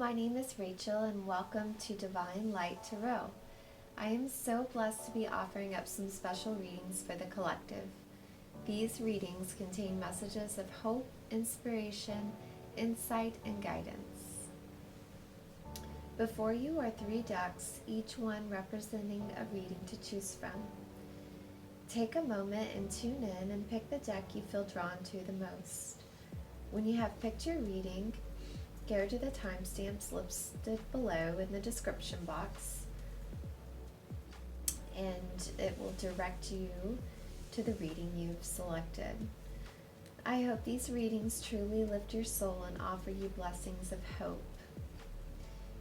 my name is Rachel and welcome to Divine Light Tarot. I am so blessed to be offering up some special readings for the collective. These readings contain messages of hope, inspiration, insight, and guidance. Before you are 3 decks, each one representing a reading to choose from. Take a moment and tune in and pick the deck you feel drawn to the most. When you have picked your reading, go to the timestamps listed below in the description box, and it will direct you to the reading you've selected. I hope these readings truly lift your soul and offer you blessings of hope.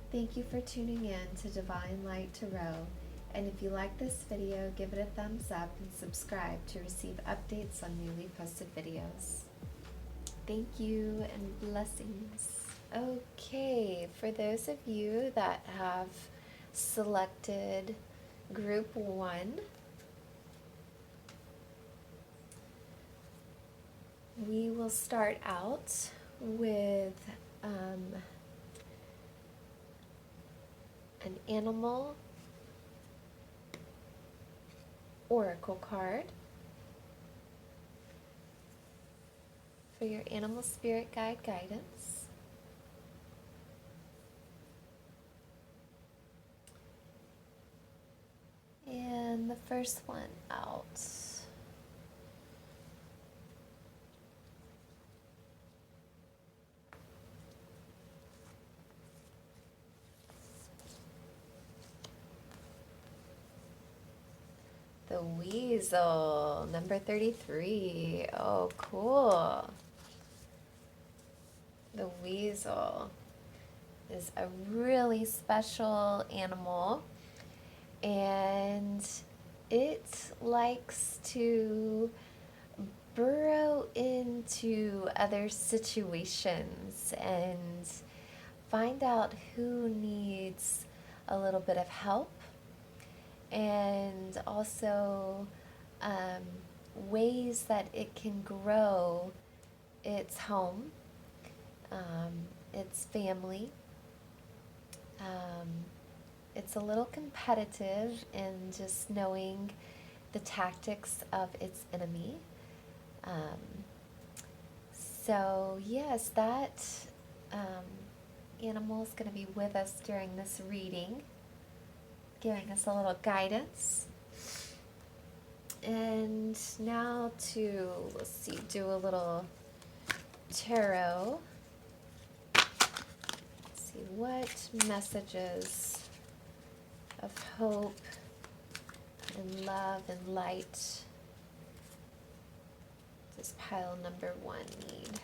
Thank you for tuning in to Divine Light Tarot, and if you like this video, give it a thumbs up and subscribe to receive updates on newly posted videos. Thank you and blessings. Okay, for those of you that have selected Group 1, we will start out with an animal oracle card for your animal spirit guide guidance. And the first one out. The weasel, number 33. Oh, cool. The weasel is a really special animal, and it likes to burrow into other situations and find out who needs a little bit of help, and also ways that it can grow its home, its family. It's a little competitive in just knowing the tactics of its enemy. So yes, that animal is going to be with us during this reading, giving us a little guidance. And now to, let's see, do a little tarot. Let's see, what messages of hope and love and light does pile number 1 need?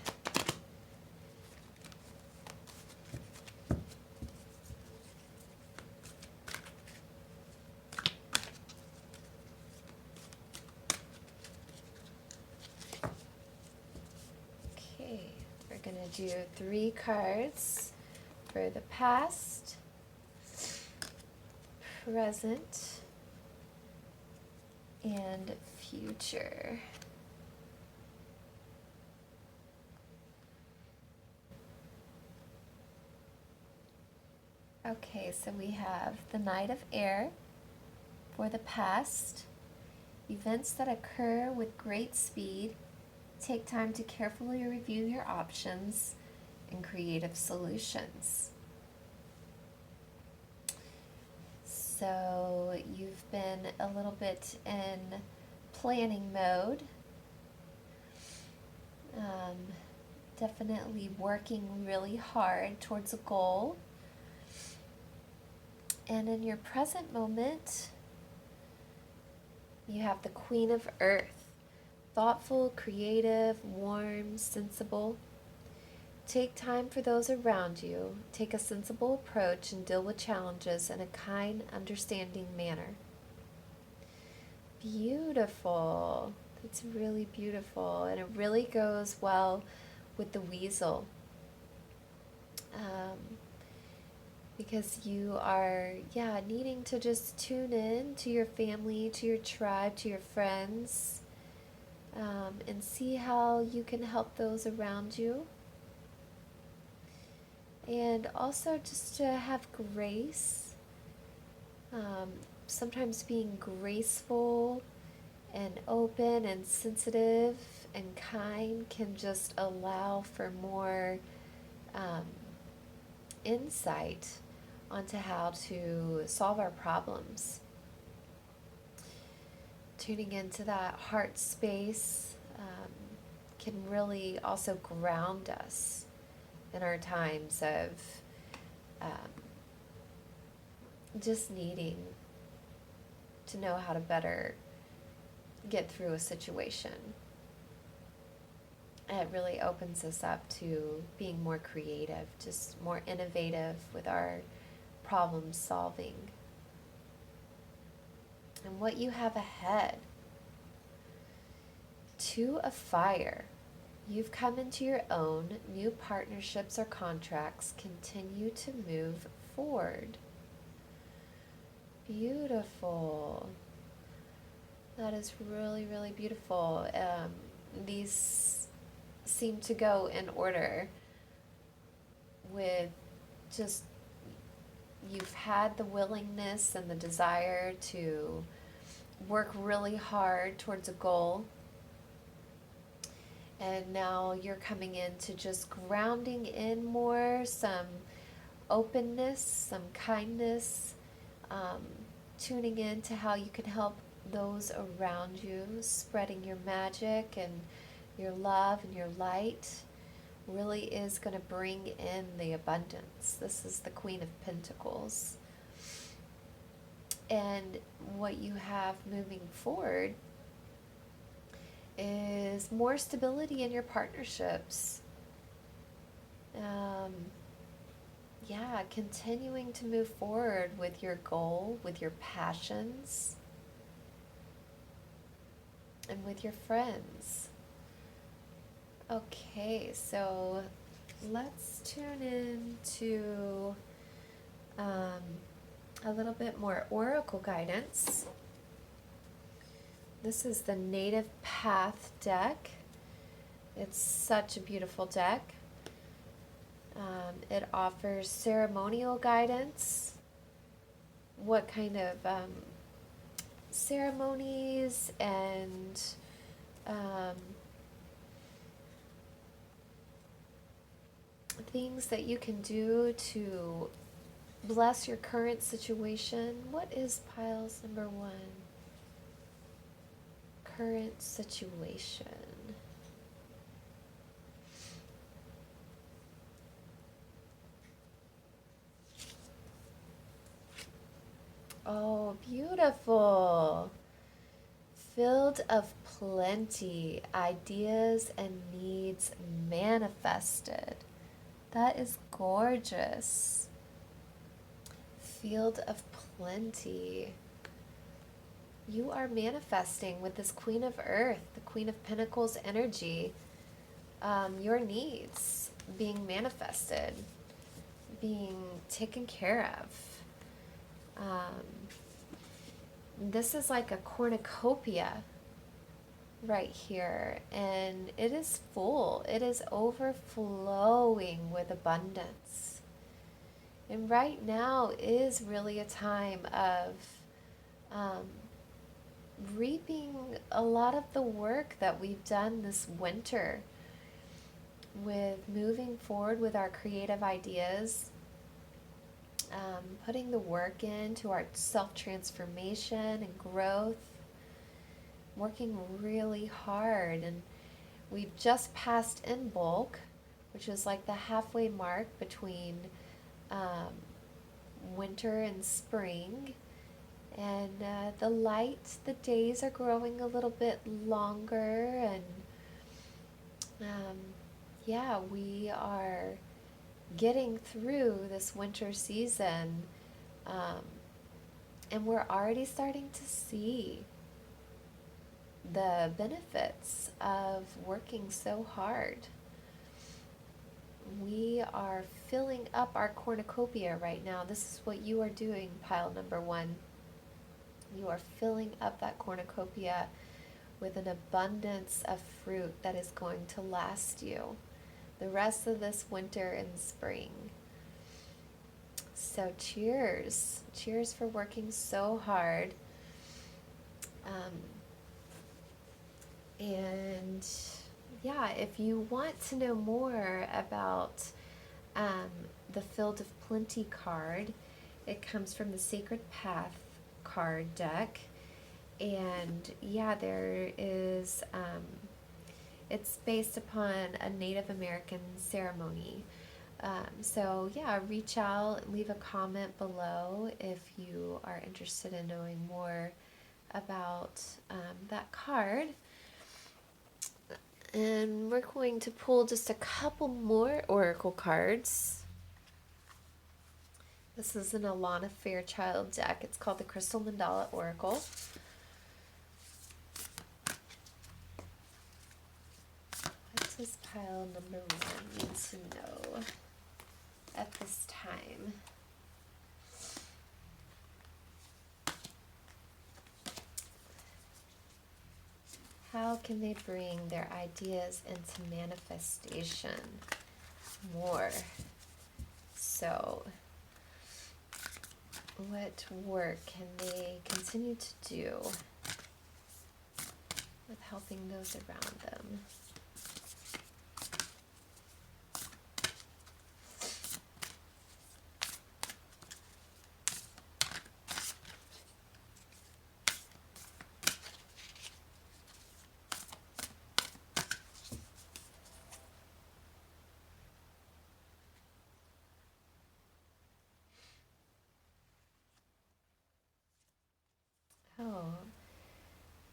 Okay, we're going to do 3 cards for the past, present, and future. Okay, so we have the Knight of Air for the past. Events that occur with great speed. Take time to carefully review your options and creative solutions. So you've been a little bit in planning mode, definitely working really hard towards a goal. And in your present moment, you have the Queen of Earth, thoughtful, creative, warm, sensible. Take time for those around you. Take a sensible approach and deal with challenges in a kind, understanding manner. Beautiful. That's really beautiful. And it really goes well with the weasel. Because you are, needing to just tune in to your family, to your tribe, to your friends, and see how you can help those around you. And also just to have grace, um, sometimes being graceful and open and sensitive and kind can just allow for more um, insight onto how to solve our problems. Tuning into that heart space can really also ground us in our times of um, just needing to know how to better get through a situation. It really opens us up to being more creative, just more innovative with our problem solving. And what you have ahead. Two of fire. You've come into your own. New partnerships or contracts continue to move forward. Beautiful. That is really, really beautiful. These seem to go in order with just you've had the willingness and the desire to work really hard towards a goal. And now you're coming into just grounding in more, some openness, some kindness, um, tuning in to how you can help those around you, spreading your magic and your love and your light really is going to bring in the abundance. This is the Queen of Pentacles. And what you have moving forward is more stability in your partnerships. Continuing to move forward with your goal, with your passions, and with your friends. Okay, so let's tune in to a little bit more oracle guidance. This is the Native Path deck. It's such a beautiful deck. It offers ceremonial guidance. What kind of ceremonies and things that you can do to bless your current situation. What is piles number 1? Current situation. Oh, beautiful. Filled of plenty, ideas and needs manifested. That is gorgeous. Field of plenty. You are manifesting with this Queen of Earth, the Queen of Pentacles energy, your needs being manifested, being taken care of. This is like a cornucopia right here, and it is full. It is overflowing with abundance. And right now is really a time of reaping a lot of the work that we've done this winter with moving forward with our creative ideas, putting the work into our self-transformation and growth, working really hard. And we've just passed in bulk, which is like the halfway mark between winter and spring. And the days are growing a little bit longer, and we are getting through this winter season, and we're already starting to see the benefits of working so hard. We are filling up our cornucopia right now. This is what you are doing, pile number 1. You are filling up that cornucopia with an abundance of fruit that is going to last you the rest of this winter and spring. So cheers. Cheers for working so hard. Um, and yeah, if you want to know more about um, the Field of Plenty card, it comes from the Sacred Path card deck. And yeah, there is, it's based upon a Native American ceremony. So yeah, reach out, leave a comment below if you are interested in knowing more about that card. And we're going to pull just a couple more oracle cards. This is an Alana Fairchild deck. It's called the Crystal Mandala Oracle. What does pile number 1 need to know at this time? How can they bring their ideas into manifestation more? So, what work can they continue to do with helping those around them? Oh,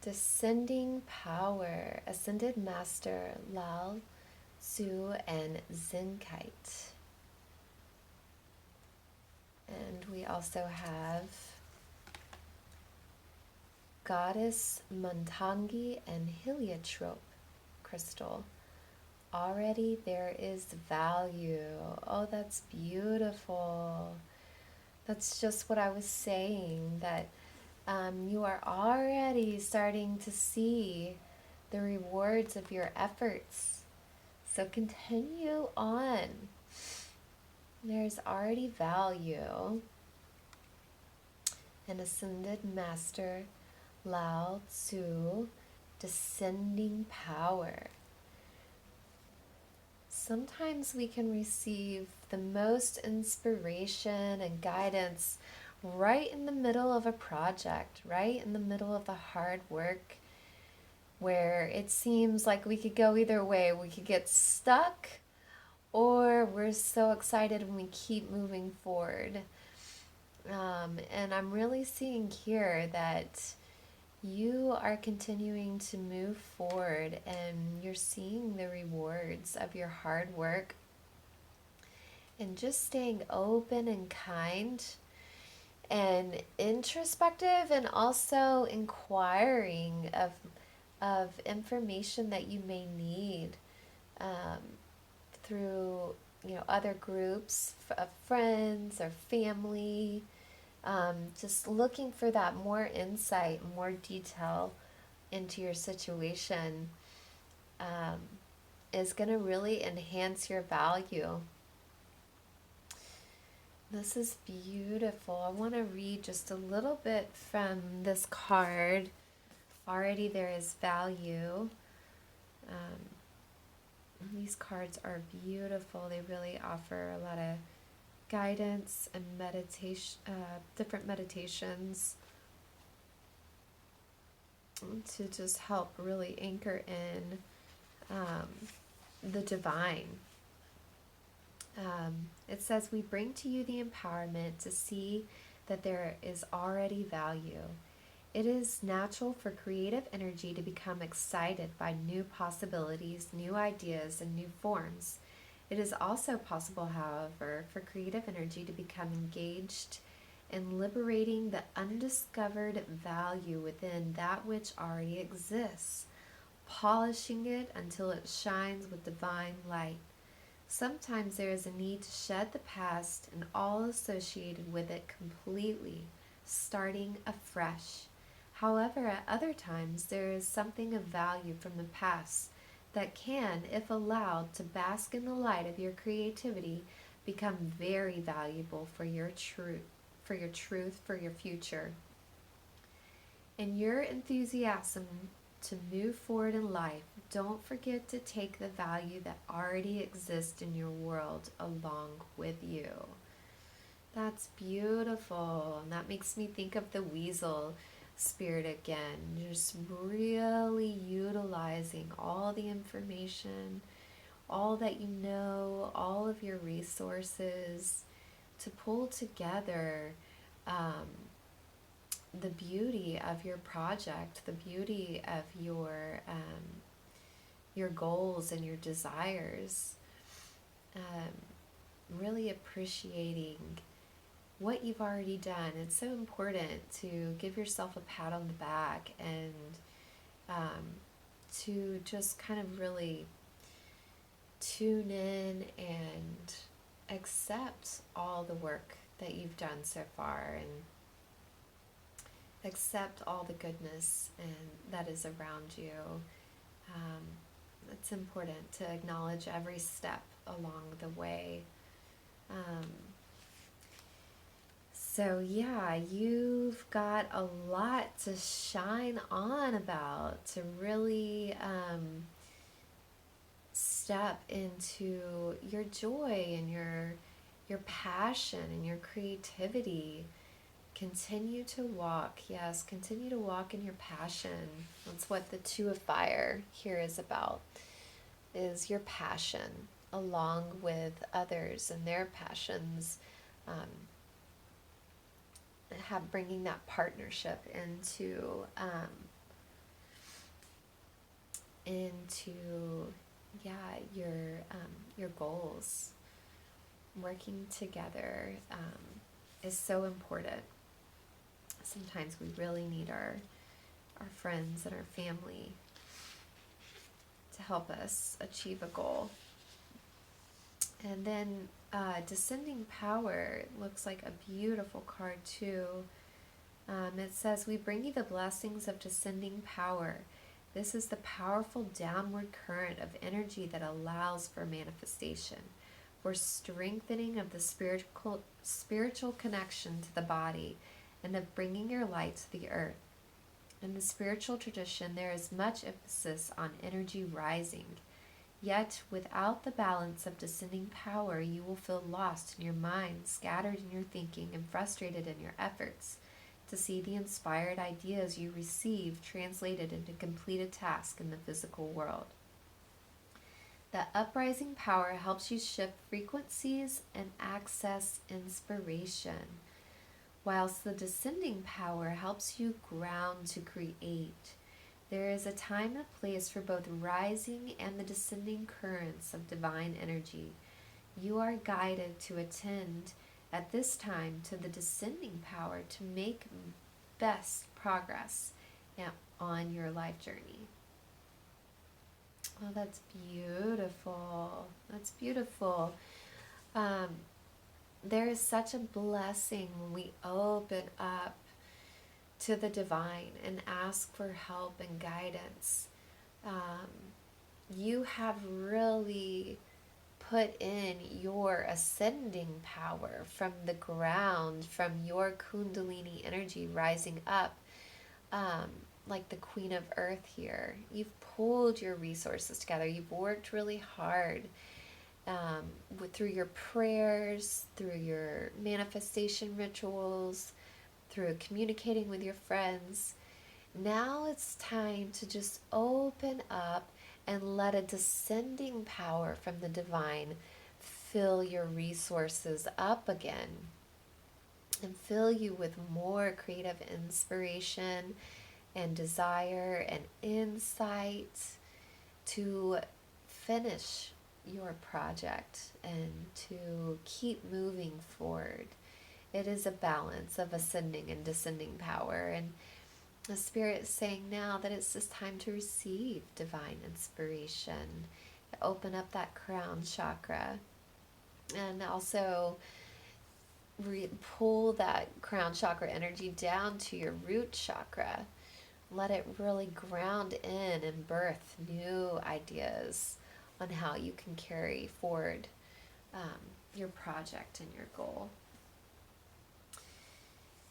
descending power, ascended master Lao Tzu and Zenkite. And we also have Goddess Montangi and Heliotrope crystal. Already there is value. Oh, that's beautiful. That's just what I was saying, that you are already starting to see the rewards of your efforts. So continue on. There's already value. An ascended master, Lao Tzu, descending power. Sometimes we can receive the most inspiration and guidance right in the middle of a project, right in the middle of the hard work, where it seems like we could go either way. We could get stuck, or we're so excited and we keep moving forward. And I'm really seeing here that you are continuing to move forward and you're seeing the rewards of your hard work and just staying open and kind and introspective, and also inquiring of information that you may need um, through other groups of friends or family. Just looking for that more insight, more detail into your situation is going to really enhance your value. This is beautiful. I want to read just a little bit from this card. Already there is value. These cards are beautiful. They really offer a lot of guidance and meditation, different meditations to just help really anchor in the divine. It says, we bring to you the empowerment to see that there is already value. It is natural for creative energy to become excited by new possibilities, new ideas, and new forms. It is also possible, however, for creative energy to become engaged in liberating the undiscovered value within that which already exists, polishing it until it shines with divine light. Sometimes there is a need to shed the past and all associated with it completely, starting afresh. However, at other times there is something of value from the past that can, if allowed to bask in the light of your creativity, become very valuable for your truth, for your future. And your enthusiasm to move forward in life, don't forget to take the value that already exists in your world along with you. That's beautiful. And that makes me think of the weasel spirit again. Just really utilizing all the information, all that you know, all of your resources to pull together the beauty of your project, the beauty of your goals and your desires. Really appreciating what you've already done. It's so important to give yourself a pat on the back and to just kind of really tune in and accept all the work that you've done so far, and accept all the goodness and that is around you. It's important to acknowledge every step along the way. So yeah, you've got a lot to shine on about, to really step into your joy and your passion and your creativity. Continue to walk, yes, continue to walk in your passion. That's what the Two of Fire here is about, is your passion along with others and their passions. Bringing that partnership into your goals. Working together is so important. Sometimes we really need our friends and our family to help us achieve a goal. And then Descending Power looks like a beautiful card too. It says, we bring you the blessings of descending power. This is the powerful downward current of energy that allows for manifestation, for strengthening of the spiritual connection to the body, and of bringing your light to the earth. In the spiritual tradition, there is much emphasis on energy rising. Yet, without the balance of descending power, you will feel lost in your mind, scattered in your thinking, and frustrated in your efforts to see the inspired ideas you receive translated into completed tasks in the physical world. The uprising power helps you shift frequencies and access inspiration, whilst the descending power helps you ground to create. There is a time and a place for both rising and the descending currents of divine energy. You are guided to attend at this time to the descending power to make best progress on your life journey. Oh, that's beautiful. That's beautiful. There is such a blessing when we open up to the divine and ask for help and guidance. You have really put in your ascending power from the ground, from your Kundalini energy rising up, like the Queen of Earth here. You've pulled your resources together. You've worked really hard through your prayers, through your manifestation rituals, through communicating with your friends. Now it's time to just open up and let a descending power from the divine fill your resources up again and fill you with more creative inspiration and desire and insight to finish your project and to keep moving forward. It is a balance of ascending and descending power, and the Spirit is saying now that it's just time to receive divine inspiration, to open up that crown chakra, and also pull that crown chakra energy down to your root chakra. Let it really ground in and birth new ideas on how you can carry forward your project and your goal.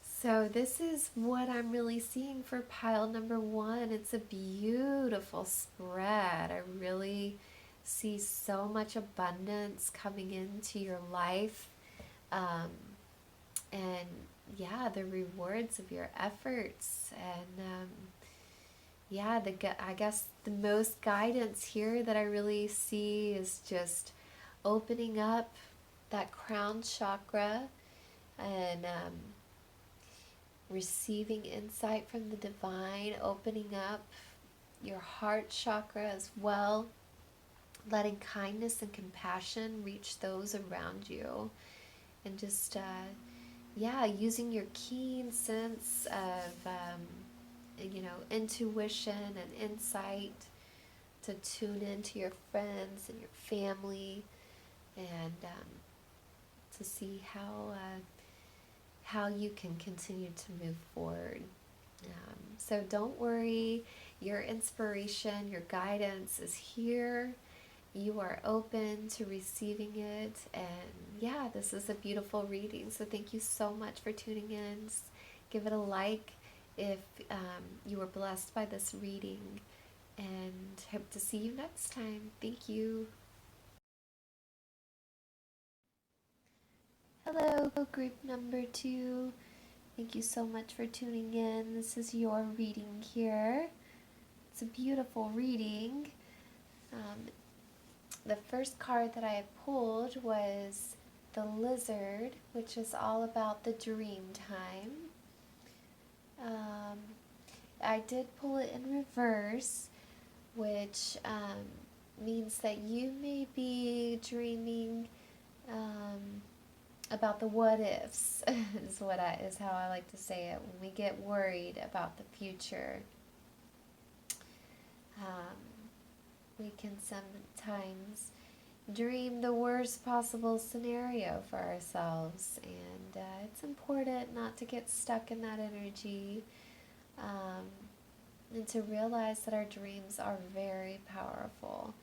So this is what I'm really seeing for pile number 1. It's a beautiful spread. I really see so much abundance coming into your life. Um, and yeah, the rewards of your efforts. And yeah, I guess the most guidance here that I really see is just opening up that crown chakra and receiving insight from the divine, opening up your heart chakra as well, letting kindness and compassion reach those around you, and just yeah, using your keen sense of intuition and insight to tune into your friends and your family, and to see how you can continue to move forward. So don't worry, your inspiration, your guidance is here. You are open to receiving it, and yeah, this is a beautiful reading. So thank you so much for tuning in. Just give it a like if you were blessed by this reading, and hope to see you next time. Thank you. Hello, group number 2. Thank you so much for tuning in. This is your reading here. It's a beautiful reading. The first card that I pulled was the Lizard, which is all about the dream time. I did pull it in reverse, which means that you may be dreaming about the what ifs is how I like to say it. When we get worried about the future, we can sometimes dream the worst possible scenario for ourselves, and it's important not to get stuck in that energy, and to realize that our dreams are very powerful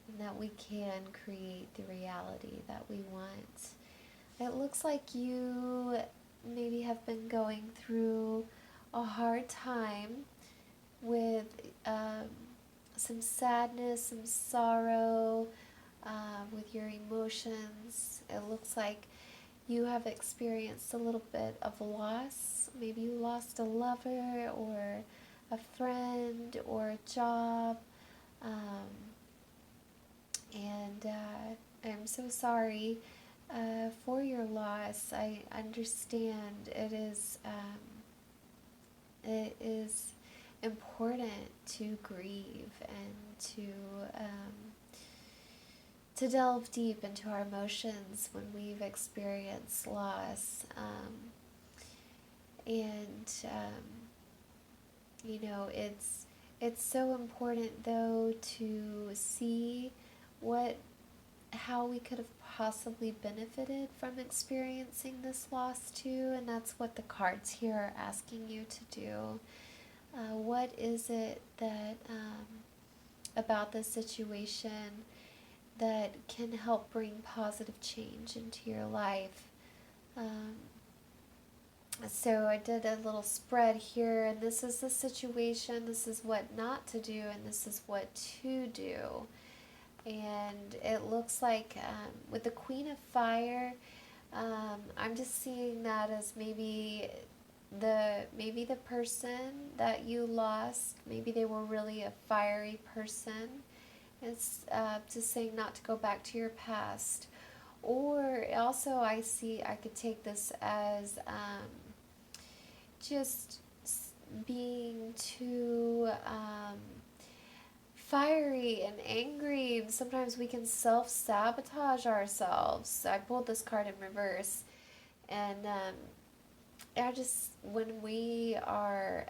and that we can create the reality that we want. It looks like you maybe have been going through a hard time with some sadness, some sorrow, with your emotions. It looks like you have experienced a little bit of loss. Maybe you lost a lover or a friend or a job. And I'm so sorry for your loss. I understand it is important to grieve and to delve deep into our emotions when we've experienced loss. It's so important though to see how we could have possibly benefited from experiencing this loss too, and that's what the cards here are asking you to do. What is it that about the situation that can help bring positive change into your life? So I did a little spread here, and this is the situation, this is what not to do, and this is what to do. And it looks like with the Queen of Fire, I'm just seeing that as maybe the person that you lost, maybe they were really a fiery person. It's just saying not to go back to your past. Or also I could take this as just being too fiery and angry, and sometimes we can self-sabotage ourselves. I pulled this card in reverse, and when we are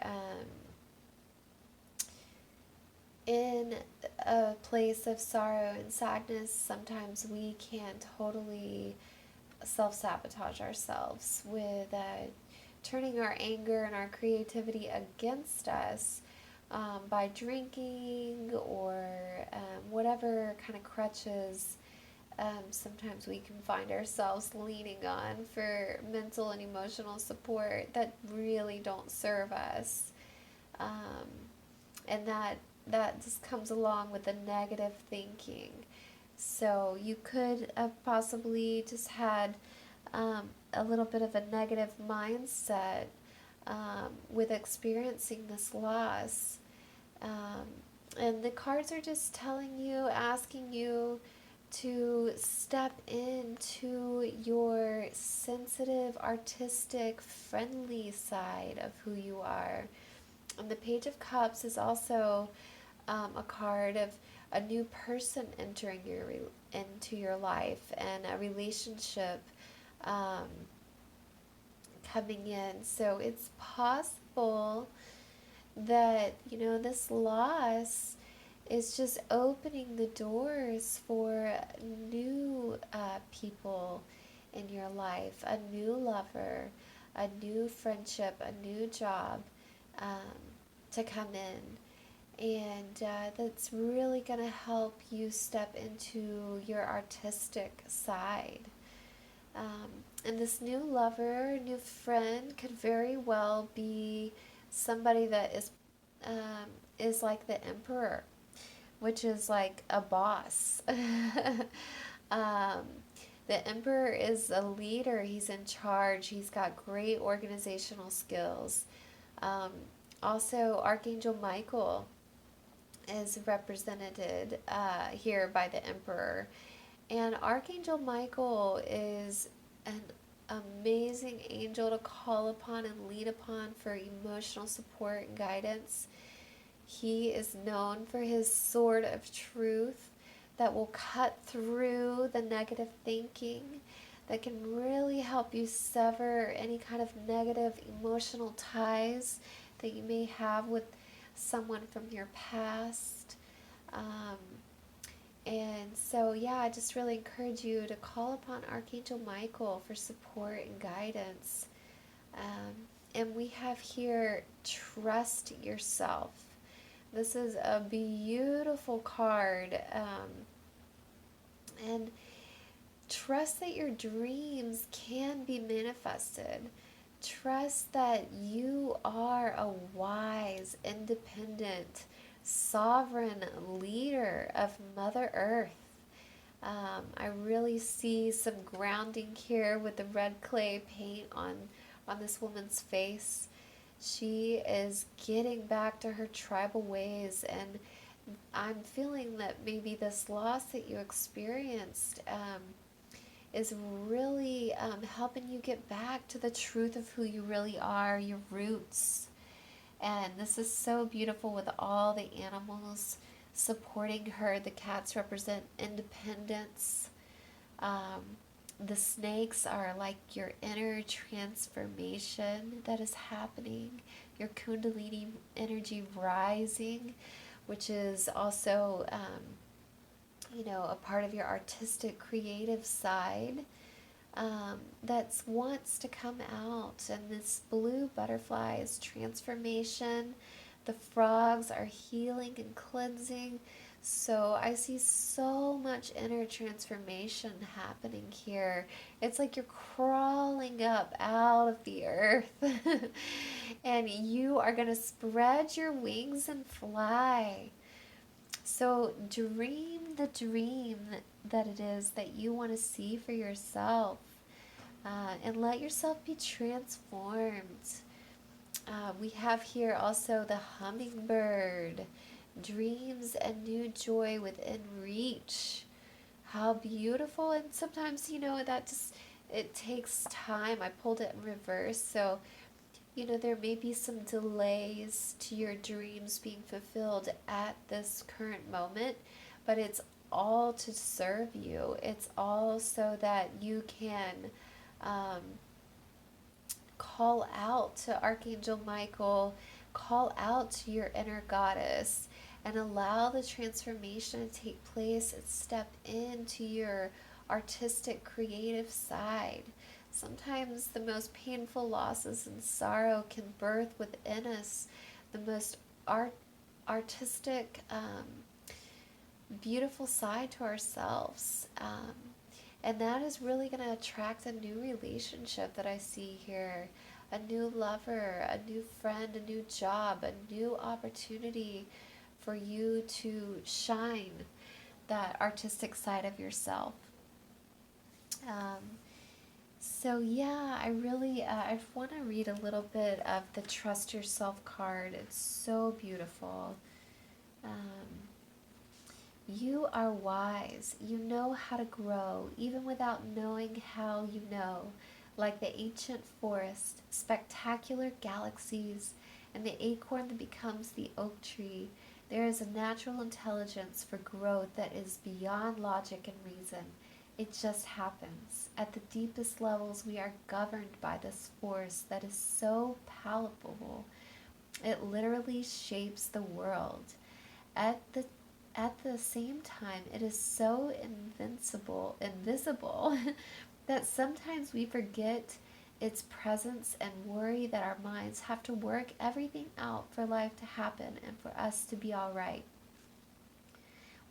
in a place of sorrow and sadness, sometimes we can totally self-sabotage ourselves with turning our anger and our creativity against us by drinking or whatever kind of crutches sometimes we can find ourselves leaning on for mental and emotional support that really don't serve us. Um, and that just comes along with the negative thinking. So you could have possibly just had a little bit of a negative mindset with experiencing this loss. Um, and the cards are just telling you, asking you to step into your sensitive, artistic, friendly side of who you are. And the Page of Cups is also a card of a new person entering into your life and a relationship um, coming in. So it's possible that, this loss is just opening the doors for new people in your life, a new lover, a new friendship, a new job um, to come in. And that's really going to help you step into your artistic side. And this new lover, new friend could very well be somebody that is like the emperor, which is like a boss. um, the emperor is a leader. He's in charge. He's got great organizational skills. Um, Also, Archangel Michael is represented here by the emperor. And Archangel Michael is an amazing angel to call upon and lean upon for emotional support and guidance. He is known for his sword of truth that will cut through the negative thinking, that can really help you sever any kind of negative emotional ties that you may have with someone from your past. Um, and so, yeah, I just really encourage you to call upon Archangel Michael for support and guidance. And we have here, trust yourself. This is a beautiful card. And trust that your dreams can be manifested. Trust that you are a wise, independent, sovereign leader of Mother Earth. I really see some grounding here with the red clay paint on this woman's face. She is getting back to her tribal ways, and I'm feeling that maybe this loss that you experienced is really helping you get back to the truth of who you really are, your roots. And this is so beautiful with all the animals supporting her. The cats represent independence. The snakes are like your inner transformation that is happening, your Kundalini energy rising, which is also, a part of your artistic, creative side that wants to come out. And this blue butterfly is transformation. The frogs are healing and cleansing. So I see so much inner transformation happening here. It's like you're crawling up out of the earth and you are going to spread your wings and fly. So dream the dream that it is that you want to see for yourself, and let yourself be transformed. We have here also the hummingbird, dreams and new joy within reach. How beautiful. And sometimes, that just, it takes time. I pulled it in reverse. So, there may be some delays to your dreams being fulfilled at this current moment, but it's all to serve you. It's all so that you can call out to Archangel Michael, call out to your inner goddess, and allow the transformation to take place and step into your artistic, creative side. Sometimes the most painful losses and sorrow can birth within us the most artistic, beautiful side to ourselves. And that is really going to attract a new relationship that I see here, a new lover, a new friend, a new job, a new opportunity for you to shine that artistic side of yourself. Um, so yeah, I want to read a little bit of the Trust Yourself card. It's so beautiful. Um, you are wise. You know how to grow, even without knowing how you know. Like the ancient forest, spectacular galaxies, and the acorn that becomes the oak tree, there is a natural intelligence for growth that is beyond logic and reason. It just happens. At the deepest levels, we are governed by this force that is so palpable. It literally shapes the world. At the at the same time, it is so invisible, that sometimes we forget its presence and worry that our minds have to work everything out for life to happen and for us to be all right.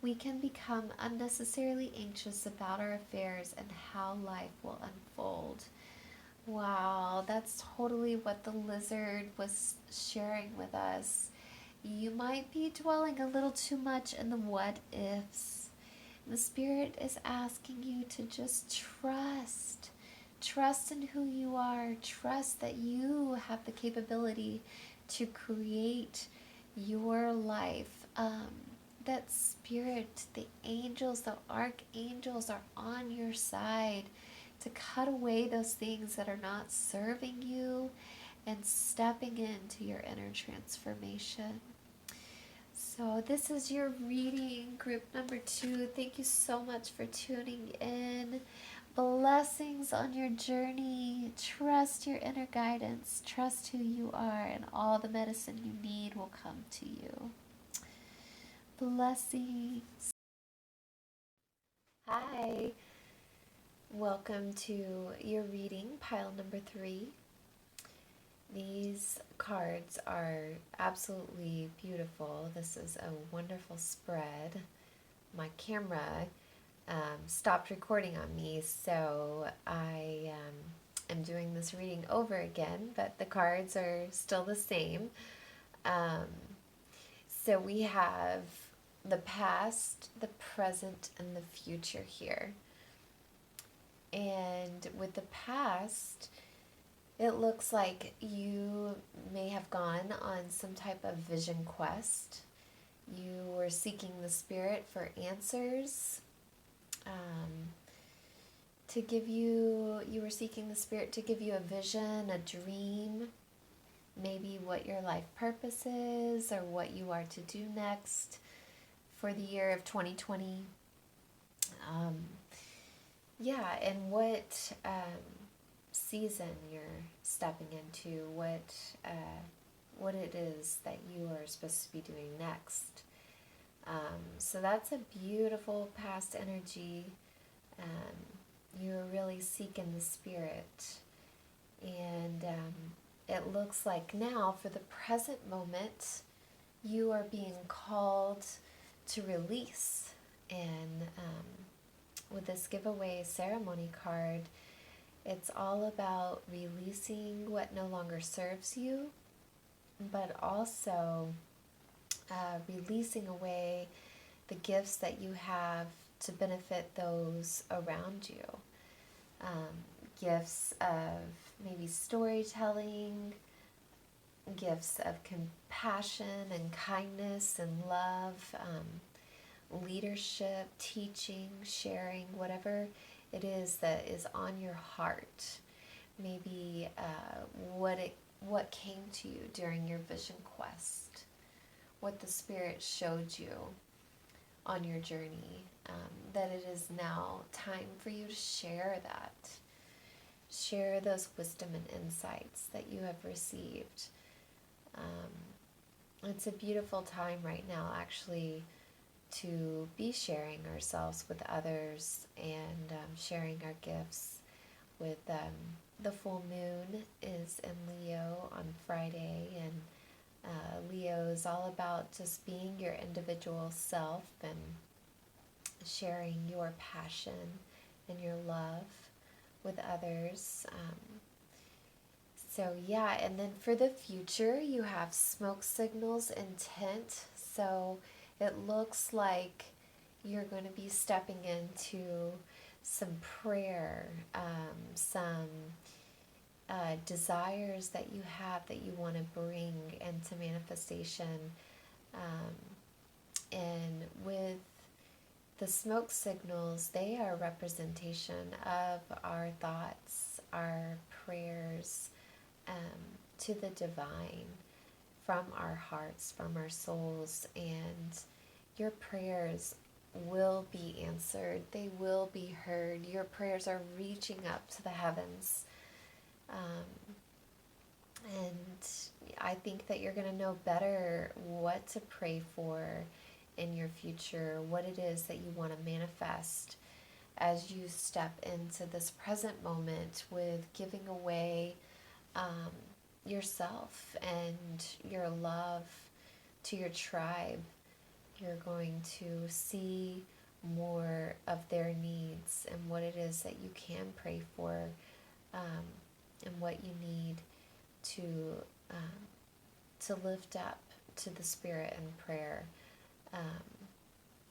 We can become unnecessarily anxious about our affairs and how life will unfold. Wow, that's totally what the lizard was sharing with us. You might be dwelling a little too much in the what ifs. The Spirit is asking you to just trust. Trust in who you are. Trust that you have the capability to create your life. That Spirit, the angels, the archangels are on your side to cut away those things that are not serving you and stepping into your inner transformation. So this is your reading, group number 2. Thank you so much for tuning in. Blessings on your journey. Trust your inner guidance. Trust who you are, and all the medicine you need will come to you. Blessings. Hi. Welcome to your reading, pile number 3. These cards are absolutely beautiful. This is a wonderful spread. My camera stopped recording on me, so I am doing this reading over again, but the cards are still the same. So we have the past, the present, and the future here. And with the past, it looks like you may have gone on some type of vision quest. You were seeking the Spirit for answers. You were seeking the Spirit to give you a vision, a dream, maybe what your life purpose is or what you are to do next for the year of 2020. And what season you're stepping into, what it is that you are supposed to be doing next. So that's a beautiful past energy. You're really seeking the Spirit. And it looks like now, for the present moment, you are being called to release. And with this giveaway ceremony card, it's all about releasing what no longer serves you, but also releasing away the gifts that you have to benefit those around you. Gifts of maybe storytelling, gifts of compassion and kindness and love, leadership, teaching, sharing, whatever it is that is on your heart. Maybe what came to you during your vision quest, what the Spirit showed you on your journey, that it is now time for you to share that. Share those wisdom and insights that you have received. It's a beautiful time right now, actually, to be sharing ourselves with others and sharing our gifts. With the full moon is in Leo on Friday, and Leo is all about just being your individual self and sharing your passion and your love with others. So yeah, and then for the future, you have smoke signals, intent. So it looks like you're going to be stepping into some prayer, some desires that you have that you want to bring into manifestation. And with the smoke signals, they are a representation of our thoughts, our prayers, to the divine from our hearts, from our souls, and your prayers will be answered. They will be heard. Your prayers are reaching up to the heavens. And I think that you're going to know better what to pray for in your future, what it is that you want to manifest as you step into this present moment with giving away yourself and your love to your tribe. You're going to see more of their needs and what it is that you can pray for, and what you need to lift up to the Spirit in prayer.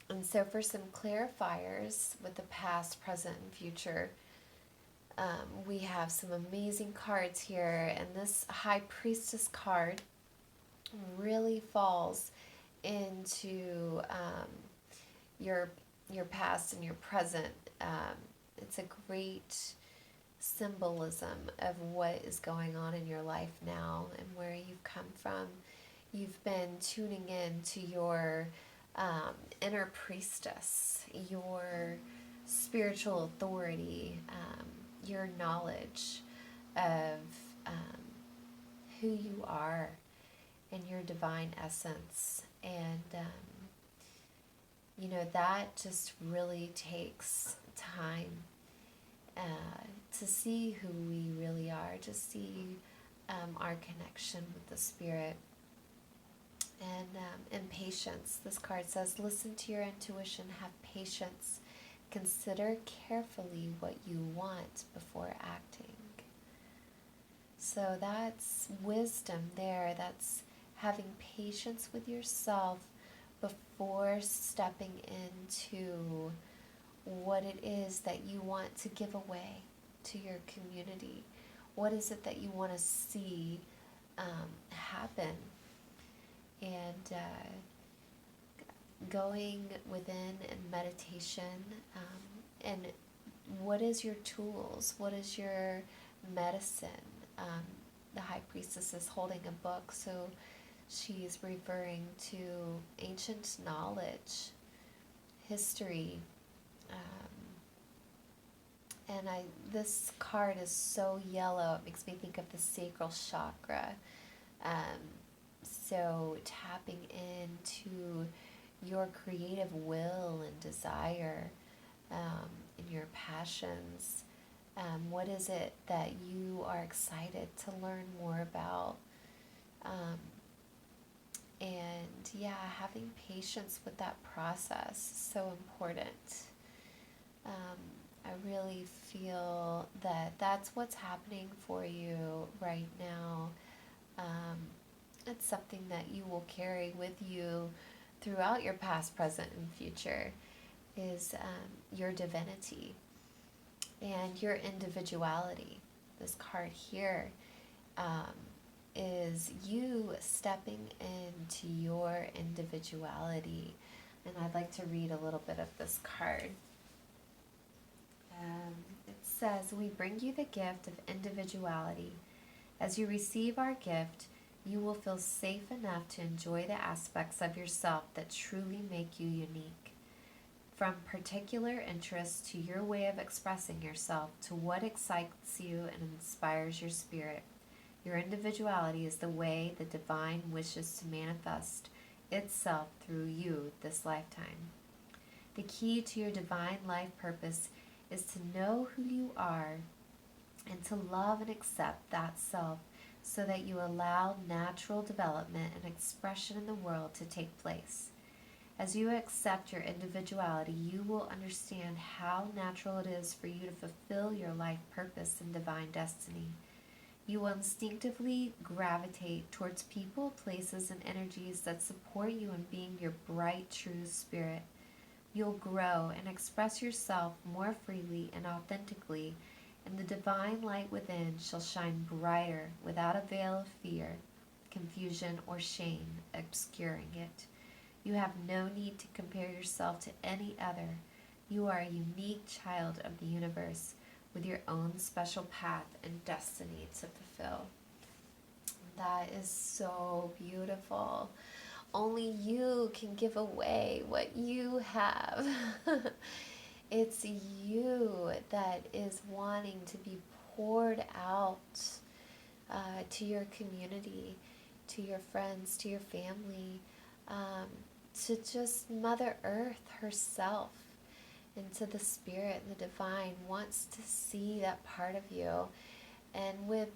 And so for some clarifiers with the past, present, and future, we have some amazing cards here, and this High Priestess card really falls into your past and your present. It's a great symbolism of what is going on in your life now and where you've come from. You've been tuning in to your inner priestess, your spiritual authority, your knowledge of who you are and your divine essence. And, that just really takes time to see who we really are, to see our connection with the Spirit. And patience. This card says, listen to your intuition, have patience, consider carefully what you want before acting. So that's wisdom there. That's having patience with yourself before stepping into what it is that you want to give away to your community. What is it that you want to see happen? And going within in meditation, and what is your tools? What is your medicine? The High Priestess is holding a book, so she's referring to ancient knowledge, history, and this card is so yellow, it makes me think of the sacral chakra. So tapping into your creative will and desire, and your passions. What is it that you are excited to learn more about? And yeah, having patience with that process is so important. I really feel that that's what's happening for you right now. It's something that you will carry with you throughout your past, present, and future, is your divinity and your individuality. This card here is you stepping into your individuality. And I'd like to read a little bit of this card. It says, we bring you the gift of individuality. As you receive our gift, you will feel safe enough to enjoy the aspects of yourself that truly make you unique. From particular interest to your way of expressing yourself, to what excites you and inspires your spirit, your individuality is the way the divine wishes to manifest itself through you this lifetime. The key to your divine life purpose is to know who you are and to love and accept that self, so that you allow natural development and expression in the world to take place. As you accept your individuality, you will understand how natural it is for you to fulfill your life purpose and divine destiny. You will instinctively gravitate towards people, places, and energies that support you in being your bright, true spirit. You'll grow and express yourself more freely and authentically, and the divine light within shall shine brighter without a veil of fear, confusion, or shame obscuring it. You have no need to compare yourself to any other. You are a unique child of the universe with your own special path and destiny to fulfill. That is so beautiful. Only you can give away what you have. It's you that is wanting to be poured out to your community, to your friends, to your family, to just Mother Earth herself, and to the Spirit and the Divine wants to see that part of you. And with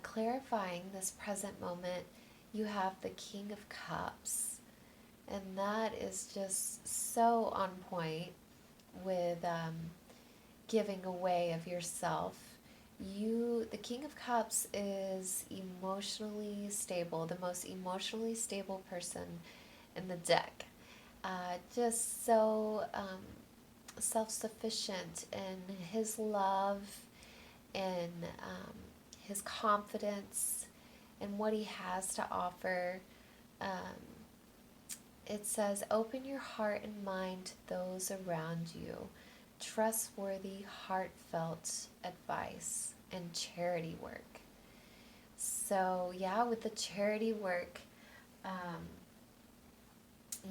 clarifying this present moment, you have the King of Cups. And that is just so on point with giving away of yourself. The King of Cups is emotionally stable, the most emotionally stable person in the deck. Just so self-sufficient in his love and his confidence and what he has to offer. It says, open your heart and mind to those around you. Trustworthy, heartfelt advice and charity work. So yeah, with the charity work,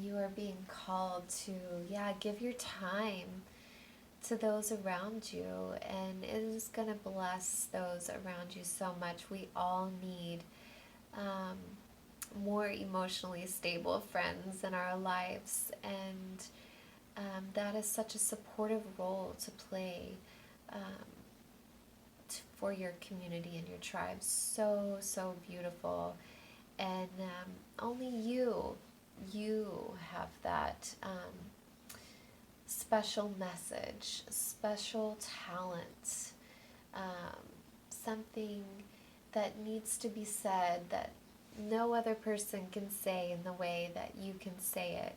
you are being called to, give your time to those around you, and it is going to bless those around you so much. We all need more emotionally stable friends in our lives, and that is such a supportive role to play for your community and your tribe. So, so beautiful. And only you have that special message, special talent, something that needs to be said that no other person can say in the way that you can say it.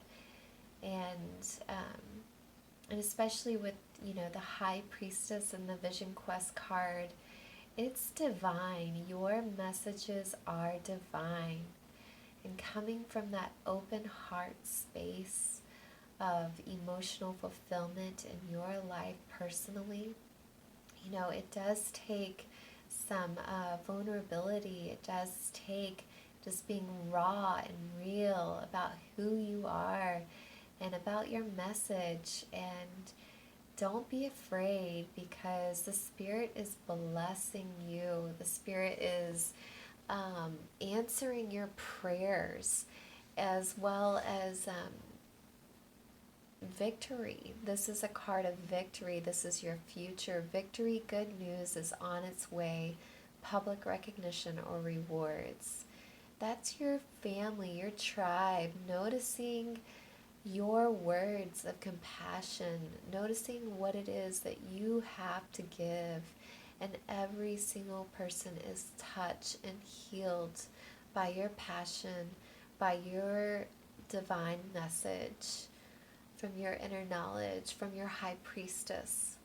And especially with, the High Priestess and the Vision Quest card, it's divine. Your messages are divine. And coming from that open heart space of emotional fulfillment in your life personally, it does take some vulnerability. It does take just being raw and real about who you are and about your message. And don't be afraid, because the Spirit is blessing you. The Spirit is answering your prayers, as well as victory. This is a card of victory. This is your future. Victory, good news is on its way. Public recognition or rewards. That's your family, your tribe, noticing your words of compassion, noticing what it is that you have to give. And every single person is touched and healed by your passion, by your divine message, from your inner knowledge, from your High Priestess.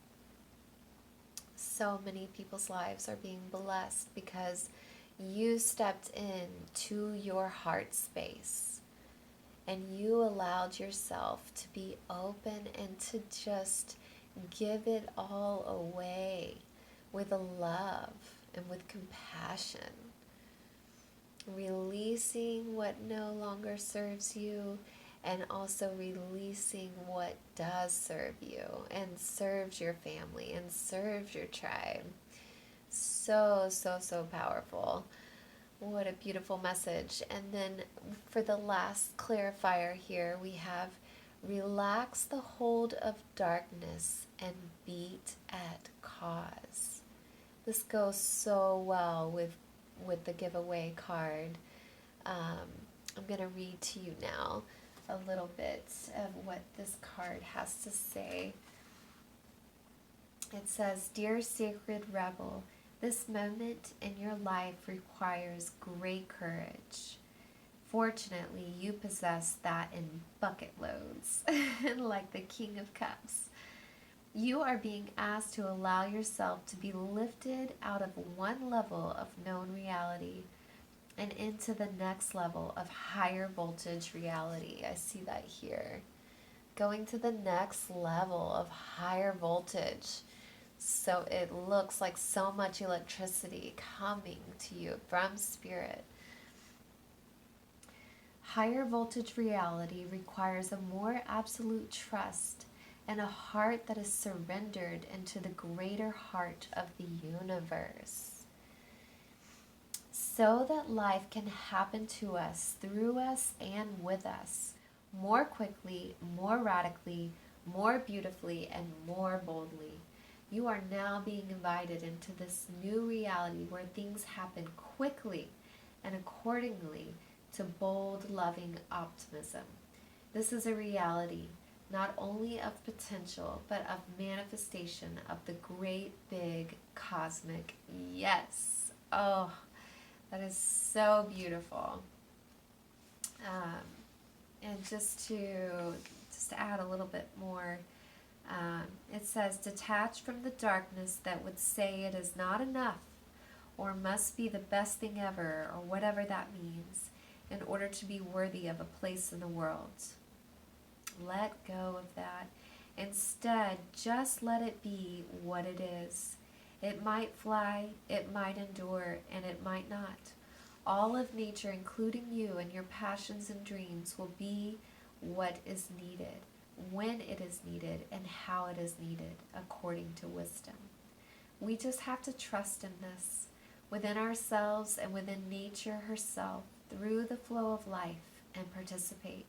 So many people's lives are being blessed because you stepped in to your heart space and you allowed yourself to be open and to just give it all away with love and with compassion, releasing what no longer serves you, and also releasing what does serve you and serves your family and serves your tribe. So, so, so powerful. What a beautiful message. And then for the last clarifier here, we have relax the hold of darkness and beat at cause. This goes so well with the giveaway card. I'm going to read to you now. a little bit of what this card has to say. It says, Dear Sacred Rebel, this moment in your life requires great courage. Fortunately, you possess that in bucket loads, like the King of Cups. You are being asked to allow yourself to be lifted out of one level of known reality and into the next level of higher voltage reality. I see that here. Going to the next level of higher voltage. So it looks like so much electricity coming to you from Spirit. Higher voltage reality requires a more absolute trust and a heart that is surrendered into the greater heart of the universe, so that life can happen to us, through us, and with us, more quickly, more radically, more beautifully, and more boldly. You are now being invited into this new reality where things happen quickly and accordingly to bold, loving optimism. This is a reality not only of potential, but of manifestation of the great, big, cosmic yes. Oh, that is so beautiful. And just to add a little bit more, it says, detach from the darkness that would say it is not enough or must be the best thing ever, or whatever that means, in order to be worthy of a place in the world. Let go of that. Instead, just let it be what it is. It might fly, it might endure, and it might not. All of nature, including you and your passions and dreams, will be what is needed, when it is needed, and how it is needed, according to wisdom. We just have to trust in this, within ourselves and within nature herself, through the flow of life, and participate.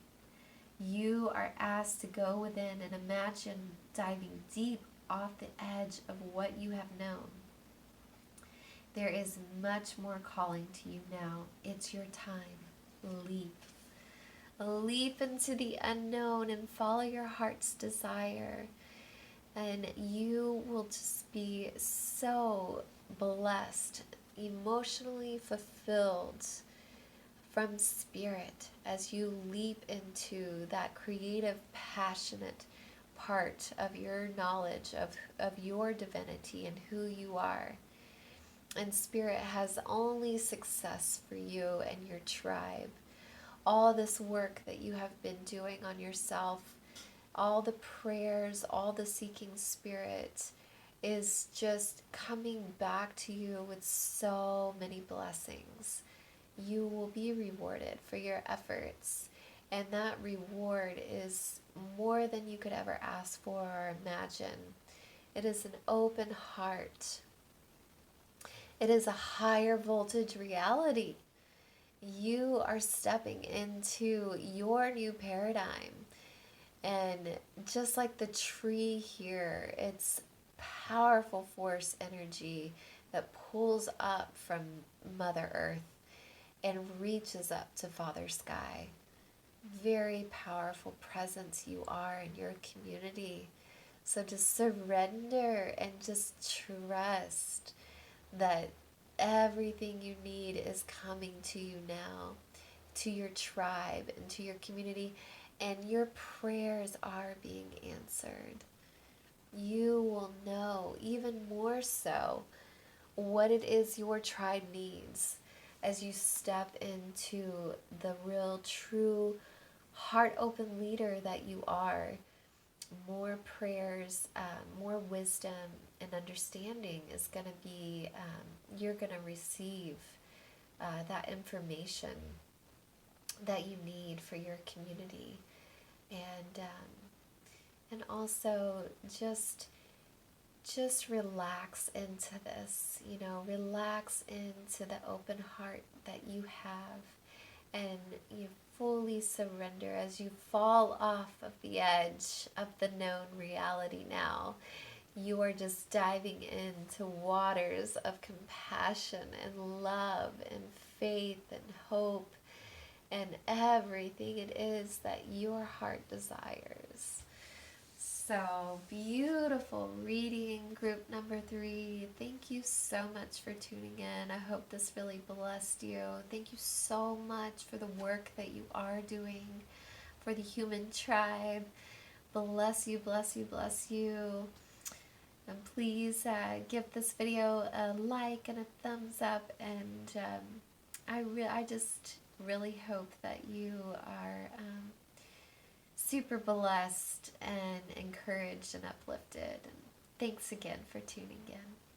You are asked to go within and imagine diving deep off the edge of what you have known. There is much more calling to you now. It's your time. Leap. Leap into the unknown and follow your heart's desire. And you will just be so blessed, emotionally fulfilled from Spirit as you leap into that creative, passionate part of your knowledge of your divinity and who you are. And Spirit has only success for you and your tribe. All this work that you have been doing on yourself, all the prayers, all the seeking Spirit is just coming back to you with so many blessings. You will be rewarded for your efforts, and that reward is more than you could ever ask for or imagine. It is an open heart. It is a higher voltage reality. You are stepping into your new paradigm, and just like the tree here, it's powerful force energy that pulls up from Mother Earth and reaches up to Father Sky. Very powerful presence you are in your community. So just surrender and just trust that everything you need is coming to you now, to your tribe and to your community, and your prayers are being answered. You will know even more so what it is your tribe needs as you step into the real, true, heart-open leader that you are. More prayers, more wisdom and understanding is going to be, you're going to receive that information that you need for your community. And also just relax into this, relax into the open heart that you have, and you fully surrender as you fall off of the edge of the known reality now. You are just diving into waters of compassion and love and faith and hope and everything it is that your heart desires. So beautiful reading, group number 3. Thank you so much for tuning in. I hope this really blessed you. Thank you so much for the work that you are doing for the human tribe. Bless you, bless you, bless you. And please give this video a like and a thumbs up. And I just really hope that you are super blessed and encouraged and uplifted. And thanks again for tuning in.